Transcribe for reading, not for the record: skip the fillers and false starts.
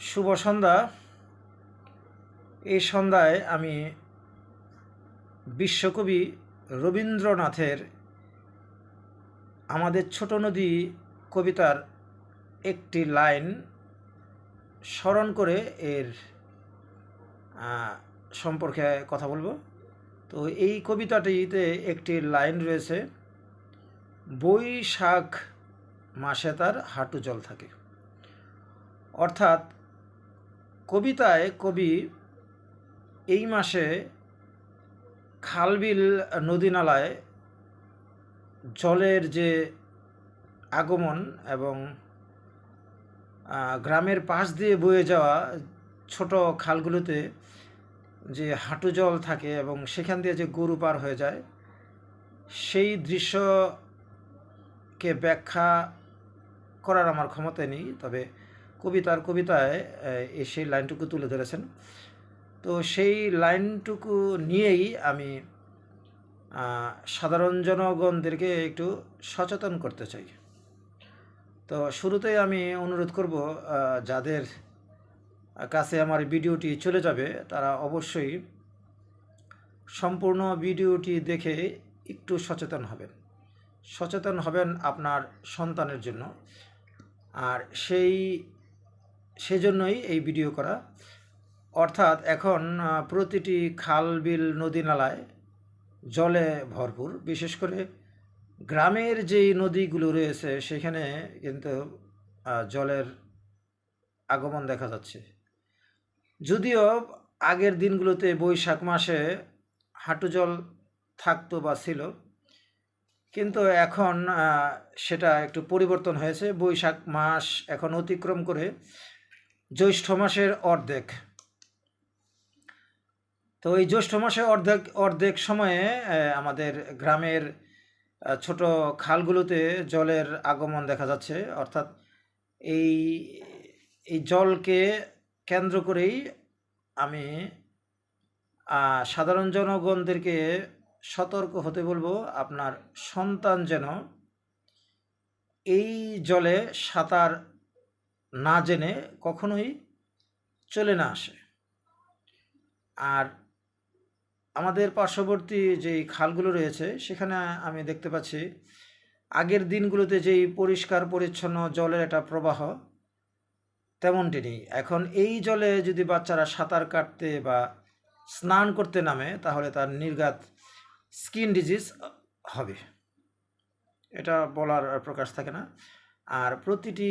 শুভ সন্ধ্যা। এই সন্ধ্যায় আমি বিশ্বকবি রবীন্দ্রনাথের আমাদের ছোট নদী কবিতার একটি লাইন স্মরণ করে এর সম্পর্কে কথা বলবো। তো এই কবিতাটিতে একটি লাইন রয়েছে, বৈশাখ মাসে তার হাঁটু জল থাকে। অর্থাৎ কবিতায় কবি এই মাসে খালবিল নদী নালায় জলের যে আগমন এবং গ্রামের পাশ দিয়ে বয়ে যাওয়া ছোট খালগুলোতে যে হাঁটু জল থাকে এবং সেখান দিয়ে যে গরু পার হয়ে যায়, সেই দৃশ্যকে ব্যাখ্যা করার আমার ক্ষমতা নেই, তবে কবিতায় সেই লাইনটুকু তুলে ধরেছেন। তো সেই লাইনটুকু নিয়েই আমি সাধারণ জনগণদেরকে একটু সচেতন করতে চাই। তো শুরুতেই আমি অনুরোধ করব, যাদের কাছে আমার ভিডিওটি চলে যাবে তারা অবশ্যই সম্পূর্ণ ভিডিওটি দেখে একটু সচেতন হবেন আপনার সন্তানের জন্য। আর সেজন্যই এই ভিডিও করা। অর্থাৎ এখন প্রতিটি খাল বিল নদী নালায় জলে ভরপুর। বিশেষ করে গ্রামের যেই নদীগুলো রয়েছে সেখানে কিন্তু জলের আগমন দেখা যাচ্ছে। যদিও আগের দিনগুলোতে বৈশাখ মাসে হাঁটু জল থাকতো বা ছিল, কিন্তু এখন সেটা একটু পরিবর্তন হয়েছে। বৈশাখ মাস এখন অতিক্রম করে জ্যৈষ্ঠ মাসের অর্ধেক। তো এই জ্যৈষ্ঠ মাসে অর্ধেক সময়ে আমাদের গ্রামের ছোট খালগুলোতে জলের আগমন দেখা যাচ্ছে। অর্থাৎ এই জলকে কেন্দ্র করেই আমি সাধারণ জনগণদেরকে সতর্ক হতে বলবো, আপনার সন্তান যেন এই জলে সাঁতার না জেনে কখনোই চলে না আসে। আর আমাদের পার্শ্ববর্তী যেই খালগুলো রয়েছে সেখানে আমি দেখতে পাচ্ছি আগের দিনগুলোতে যেই পরিষ্কার পরিচ্ছন্ন জলের একটা প্রবাহ তেমনটি নেই। এখন এই জলে যদি বাচ্চারা সাঁতার কাটতে বা স্নান করতে নামে তাহলে তার নির্ঘাত স্কিন ডিজিজ হবে, এটা বলার প্রকাশ থাকে না। আর প্রতিটি